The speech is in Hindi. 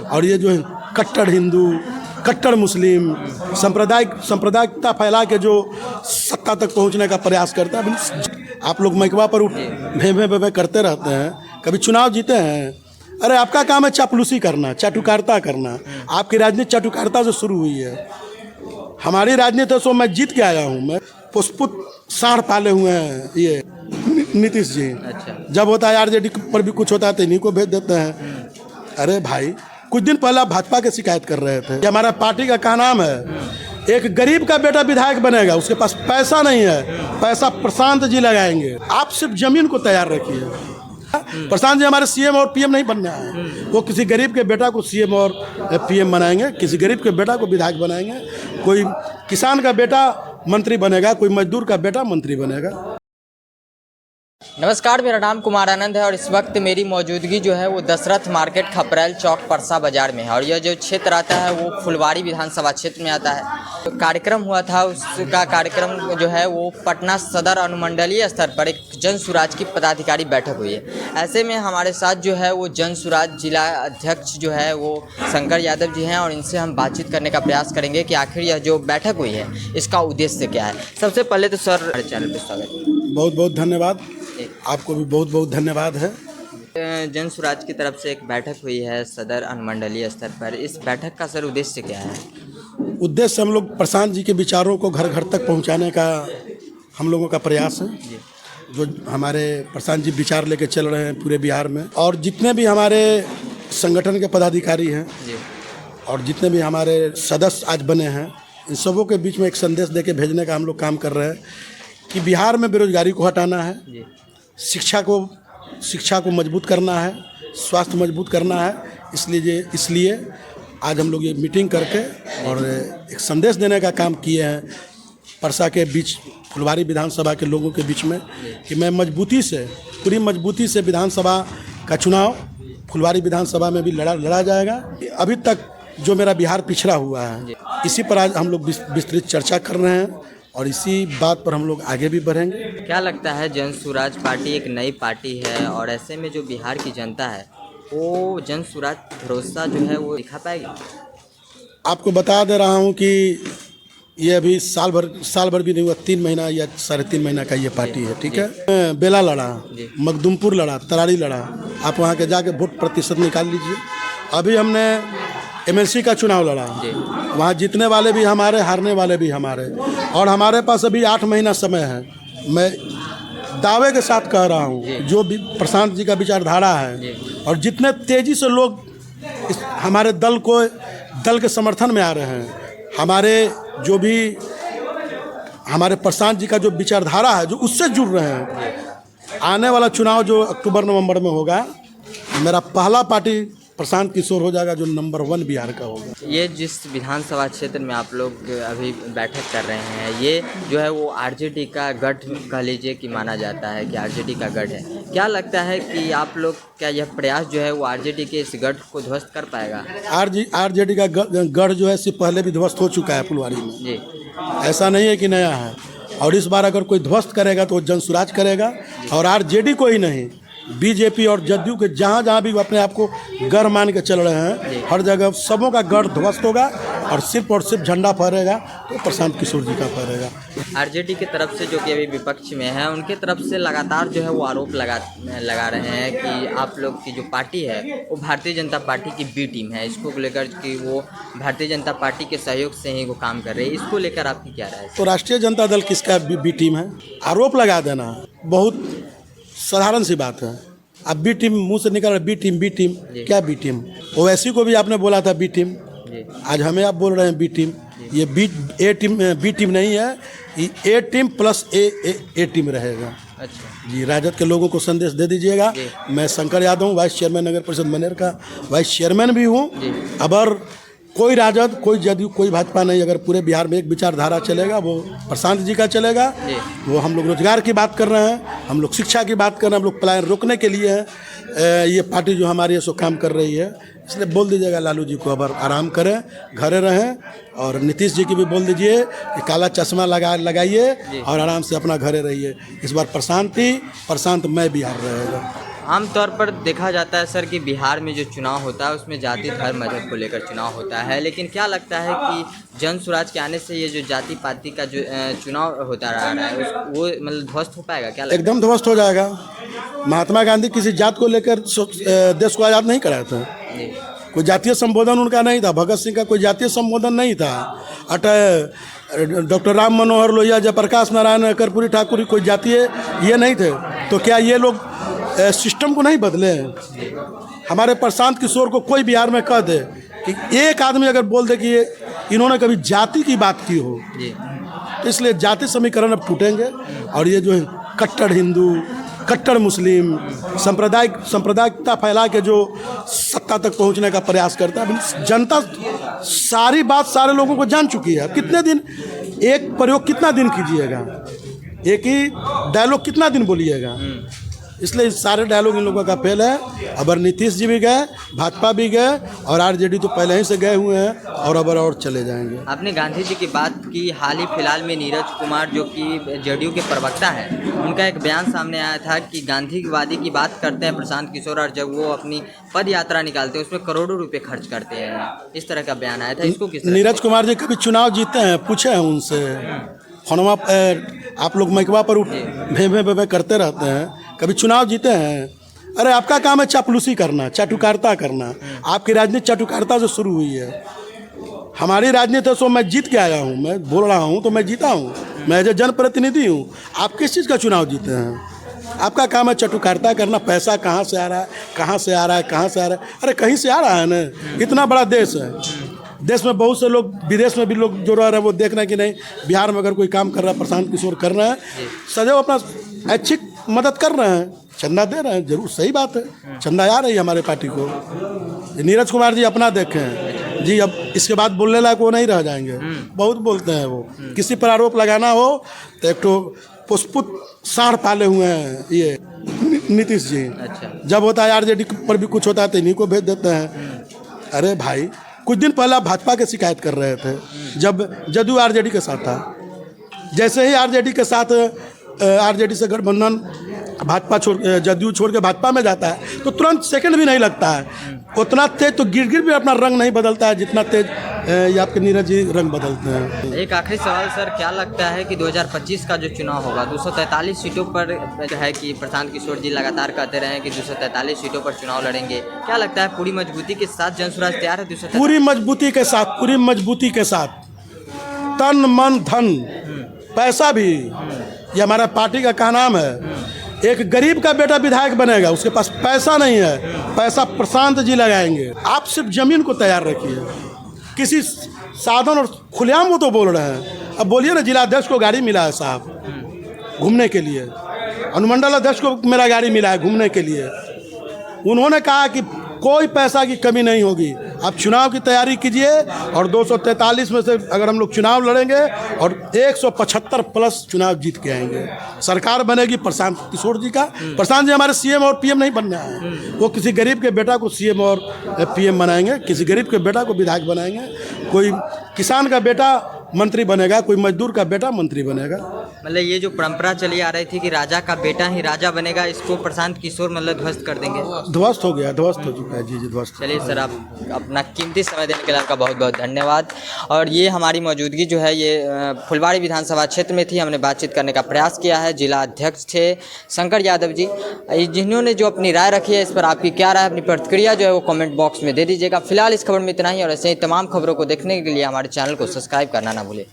और ये जो है कट्टर हिंदू, कट्टर मुस्लिम, सांप्रदायिकता फैला के जो सत्ता तक पहुंचने का प्रयास करता है। आप लोग मैकवा पर भे करते रहते हैं, कभी चुनाव जीते हैं? अरे आपका काम है चापलूसी करना, चाटुकारिता करना। आपकी राजनीति चाटुकारिता से शुरू हुई है। हमारी राजनीति तो मैं जीत के आया हूँ। मैं पुष्पुत साढ़ पाले हुए हैं ये नीतीश जी। अच्छा। जब होता है आरजेडी पर भी कुछ होता है तो इन्हीं को भेज देते हैं। अरे भाई, कुछ दिन पहले आप भाजपा की शिकायत कर रहे थे कि हमारा पार्टी का क्या नाम है, एक गरीब का बेटा विधायक बनेगा, उसके पास पैसा नहीं है, पैसा प्रशांत जी लगाएंगे। आप सिर्फ जमीन को तैयार रखिए। प्रशांत जी हमारे सीएम और पीएम नहीं बनना है, वो किसी गरीब के बेटा को सीएम और पीएम बनाएंगे, किसी गरीब के बेटा को विधायक बनाएंगे, कोई किसान का बेटा मंत्री बनेगा, कोई मजदूर का बेटा मंत्री बनेगा। नमस्कार, मेरा नाम कुमार आनंद है और इस वक्त मेरी मौजूदगी जो है वो दशरथ मार्केट खपरेल चौक परसा बाज़ार में है। और यह जो क्षेत्र आता है वो फुलवारी विधानसभा क्षेत्र में आता है। तो कार्यक्रम हुआ था, उसका कार्यक्रम जो है वो पटना सदर अनुमंडलीय स्तर पर एक जन सुराज की पदाधिकारी बैठक हुई है। ऐसे में हमारे साथ जो है वो जन सुराज जिला अध्यक्ष जो है वो शंकर यादव जी हैं और इनसे हम बातचीत करने का प्रयास करेंगे कि आखिर यह जो बैठक हुई है इसका उद्देश्य क्या है। सबसे पहले तो सर चैनल पर स्वागत। बहुत बहुत धन्यवाद, आपको भी बहुत बहुत धन्यवाद है। जन सुराज की तरफ से एक बैठक हुई है सदर अनुमंडलीय स्तर पर। इस बैठक का सर उद्देश्य क्या है? उद्देश्य हम लोग प्रशांत जी के विचारों को घर घर तक पहुंचाने का हम लोगों का प्रयास है। जो हमारे प्रशांत जी विचार लेके चल रहे हैं पूरे बिहार में, और जितने भी हमारे संगठन के पदाधिकारी हैं और जितने भी हमारे सदस्य आज बने हैं, इन सबों के बीच में एक संदेश दे के भेजने का हम लोग काम कर रहे हैं कि बिहार में बेरोजगारी को हटाना है, शिक्षा को मजबूत करना है, स्वास्थ्य मजबूत करना है। इसलिए आज हम लोग ये मीटिंग करके और एक संदेश देने का काम किए हैं परसा के बीच, फुलवारी विधानसभा के लोगों के बीच में, कि मैं पूरी मजबूती से विधानसभा का चुनाव फुलवारी विधानसभा में भी लड़ा जाएगा। अभी तक जो मेरा बिहार पिछड़ा हुआ है, इसी पर आज हम लोग विस्तृत चर्चा कर रहे हैं और इसी बात पर हम लोग आगे भी बढ़ेंगे। क्या लगता है, जन सुराज पार्टी एक नई पार्टी है और ऐसे में जो बिहार की जनता है वो जन सुराज भरोसा जो है वो दिखा पाएगी? आपको बता दे रहा हूँ कि ये अभी साल भर भी नहीं हुआ, 3 महीना या 3.5 महीना का ये पार्टी है। ठीक है, बेला लड़ा, मखदुमपुर लड़ा, तरारी लड़ा। आप वहाँ के जाके वोट प्रतिशत निकाल लीजिए। अभी हमने एमएलसी का चुनाव लड़ा, वहाँ जीतने वाले भी हमारे, हारने वाले भी हमारे, और हमारे पास अभी 8 महीना समय है। मैं दावे के साथ कह रहा हूँ, जो भी प्रशांत जी का विचारधारा है और जितने तेज़ी से लोग हमारे दल के समर्थन में आ रहे हैं, हमारे प्रशांत जी का जो विचारधारा है जो उससे जुड़ रहे हैं, आने वाला चुनाव जो अक्टूबर नवंबर में होगा, मेरा पहला पार्टी प्रशांत किशोर हो जाएगा, जो नंबर 1 बिहार का होगा। ये जिस विधानसभा क्षेत्र में आप लोग अभी बैठक कर रहे हैं, ये जो है वो आरजेडी का गढ़ कह लीजिए कि माना जाता है कि आरजेडी का गढ़ है। क्या लगता है कि आप लोग, क्या यह प्रयास जो है वो आरजेडी के इस गढ़ को ध्वस्त कर पाएगा? आरजेडी का गढ़ जो है इससे पहले भी ध्वस्त हो चुका है फुलवारी में जी, ऐसा नहीं है कि नया है। और इस बार अगर कोई ध्वस्त करेगा तो जन सुराज करेगा, और आरजेडी को ही नहीं, बीजेपी और जदयू के जहाँ भी अपने आप को गढ़ मान के चल रहे हैं, हर जगह सबों का गढ़ ध्वस्त होगा और सिर्फ झंडा फहरेगा तो प्रशांत किशोर जी का फहरेगा। आरजेडी की तरफ से जो कि अभी विपक्ष में है, उनके तरफ से लगातार जो है वो आरोप लगा रहे हैं कि आप लोग की जो पार्टी है वो भारतीय जनता पार्टी की बी टीम है। इसको लेकर कि वो भारतीय जनता पार्टी के सहयोग से ही वो काम कर रहे हैं, इसको लेकर आपकी क्या राय है? तो राष्ट्रीय जनता दल किसका बी टीम है? आरोप लगा देना बहुत साधारण सी बात है। अब बी टीम मुंह से निकल रहा, बी टीम क्या बी टीम? ओवैसी को भी आपने बोला था बी टीम, आज हमें आप बोल रहे हैं बी टीम। ये बी टीम नहीं है, ये ए टीम प्लस ए टीम रहेगा। अच्छा जी, राजद के लोगों को संदेश दे दीजिएगा। मैं शंकर यादव हूँ, वाइस चेयरमैन नगर परिषद मनेर का वाइस चेयरमैन भी हूँ। अगर कोई राजद, कोई जदयू, कोई भाजपा नहीं, अगर पूरे बिहार में एक विचारधारा चलेगा वो प्रशांत जी का चलेगा। वो हम लोग रोजगार की बात कर रहे हैं, हम लोग शिक्षा की बात कर रहे हैं, हम लोग पलायन रोकने के लिए हैं। ये पार्टी जो हमारी है सो काम कर रही है, इसलिए बोल दीजिएगा लालू जी को अब आराम करें, घरे रहें। और नीतीश जी की भी बोल दीजिए कि काला चश्मा लगाइए और आराम से अपना घरे रहिए। इस बार प्रशांत मैं बिहार रहेगा। आमतौर पर देखा जाता है सर कि बिहार में जो चुनाव होता है उसमें जाति धर्म मजहब को लेकर चुनाव होता है, लेकिन क्या लगता है कि जन स्वराज के आने से ये जो जाति पाति का जो चुनाव होता रहा है वो मतलब ध्वस्त हो पाएगा? क्या लगता एकदम ध्वस्त हो जाएगा। महात्मा गांधी किसी जात को लेकर देश को आज़ाद नहीं कराए थे। है? कोई जातीय संबोधन उनका नहीं था। भगत सिंह का कोई जातीय संबोधन नहीं था। डॉक्टर राम मनोहर लोहिया, जयप्रकाश नारायण, कर्पूरी ठाकुर कोई जातीय ये नहीं थे। तो क्या ये लोग सिस्टम को नहीं बदले? हमारे प्रशांत किशोर को कोई बिहार में कह दे कि एक आदमी अगर बोल दे कि ये इन्होंने कभी जाति की बात की हो, तो इसलिए जाति समीकरण अब टूटेंगे। और ये जो है कट्टर हिंदू, कट्टर मुस्लिम, सांप्रदायिकता फैला के जो सत्ता तक पहुंचने का प्रयास करता है, जनता सारी बात सारे लोगों को जान चुकी है। कितने दिन एक प्रयोग कितना दिन कीजिएगा? एक ही डायलॉग कितना दिन बोलिएगा? इसलिए सारे डायलॉग इन लोगों का फेल है। अबर नीतीश जी भी गए, भाजपा भी गए और आरजेडी तो पहले ही से गए हुए हैं और अबर और चले जाएंगे। आपने गांधी जी की बात की। हाल ही फिलहाल में नीरज कुमार जो कि जेडीयू के प्रवक्ता हैं, उनका एक बयान सामने आया था कि गांधीवादी की बात करते हैं प्रशांत किशोर और जब वो अपनी पद यात्रा निकालते हैं उसमें करोड़ों रुपए खर्च करते हैं। इस तरह का बयान आया था। इसको किस तरह? नीरज कुमार जी कभी चुनाव जीते हैं? पूछे हैं उनसे? फोनवा आप लोग माइकवा पर भे करते रहते हैं, कभी चुनाव जीते हैं? अरे आपका काम है चापलूसी करना, चाटुकारिता करना। आपकी राजनीति चाटुकारिता से शुरू हुई है। हमारी राजनीति सो मैं जीत के आया हूँ, मैं बोल रहा हूँ तो मैं जीता हूँ, मैं जो जनप्रतिनिधि हूँ। आप किस चीज़ का चुनाव जीते हैं? आपका काम है चाटुकारिता करना। पैसा कहाँ से आ रहा है, कहाँ से आ रहा है, कहाँ से आ रहा है? अरे कहीं से आ रहा है ना। इतना बड़ा देश है, देश में बहुत से लोग, विदेश में भी लोग जो रह रहे हैं वो देख रहे हैं कि नहीं बिहार में अगर कोई काम कर रहा है, प्रशांत किशोर कर रहे हैं, सदैव अपना ऐच्छिक मदद कर रहे हैं, चंदा दे रहे हैं। जरूर सही बात है, चंदा आ रही है हमारे पार्टी को। नीरज कुमार जी अपना देखें जी, अब इसके बाद बोलने लायक वो नहीं रह जाएंगे। बहुत बोलते हैं वो। किसी पर आरोप लगाना हो तो एक तो पुष्पुत साढ़ पाले हुए हैं ये नीतीश जी। अच्छा। जब होता है आरजेडी पर भी कुछ होता है तो इन्हीं को भेज देते हैं। अरे भाई, कुछ दिन पहले भाजपा की शिकायत कर रहे थे जब जदयू आरजेडी के साथ था। जैसे ही आरजेडी के साथ आरजेडी से गठबंधन भाजपा जदयू छोड़ के भाजपा में जाता है तो तुरंत सेकंड भी नहीं लगता है। उतना तेज तो गिर भी अपना रंग नहीं बदलता है जितना तेज ये आपके नीरज जी रंग बदलते हैं। एक आखिरी सवाल सर, क्या लगता है कि 2025 का जो चुनाव होगा 243 सीटों पर जो है कि प्रशांत किशोर जी लगातार कहते रहे हैं कि 243 सीटों पर चुनाव लड़ेंगे, क्या लगता है पूरी मजबूती के साथ जनसुराज तैयार है? 243 पूरी मजबूती के साथ, पूरी मजबूती के साथ, तन मन धन पैसा भी। ये हमारा पार्टी का क्या नाम है? एक गरीब का बेटा विधायक बनेगा, उसके पास पैसा नहीं है, पैसा प्रशांत जी लगाएंगे। आप सिर्फ जमीन को तैयार रखिए, किसी साधन और खुलेआम वो तो बोल रहे हैं। अब बोलिए ना, जिलाध्यक्ष को गाड़ी मिला है साहब घूमने के लिए, अनुमंडल अध्यक्ष को मेरा गाड़ी मिला है घूमने के लिए। उन्होंने कहा कि कोई पैसा की कमी नहीं होगी, आप चुनाव की तैयारी कीजिए। और 243 में से अगर हम लोग चुनाव लड़ेंगे और 175 प्लस चुनाव जीत के आएंगे, सरकार बनेगी प्रशांत किशोर जी का। प्रशांत जी हमारे सीएम और पीएम नहीं बनना है, वो किसी गरीब के बेटा को सीएम और पीएम बनाएंगे, किसी गरीब के बेटा को विधायक बनाएंगे, कोई किसान का बेटा मंत्री बनेगा, कोई मजदूर का बेटा मंत्री बनेगा। मतलब ये जो परंपरा चली आ रही थी कि राजा का बेटा ही राजा बनेगा, इसको प्रशांत किशोर मतलब ध्वस्त कर देंगे। ध्वस्त हो गया, ध्वस्त हो चुका है जी ध्वस्त। चलिए सर, आप अपना कीमती समय देने के लिए आपका बहुत बहुत धन्यवाद। और ये हमारी मौजूदगी जो है ये फुलवाड़ी विधानसभा क्षेत्र में थी। हमने बातचीत करने का प्रयास किया है। जिला अध्यक्ष थे शंकर यादव जी, जिन्होंने जो अपनी राय रखी है इस पर आपकी क्या राय, अपनी प्रतिक्रिया जो है वो कमेंट बॉक्स में दे दीजिएगा। फिलहाल इस खबर में इतना ही, और ऐसे ही तमाम खबरों को देखने के लिए हमारे चैनल को सब्सक्राइब करना ना भूलें।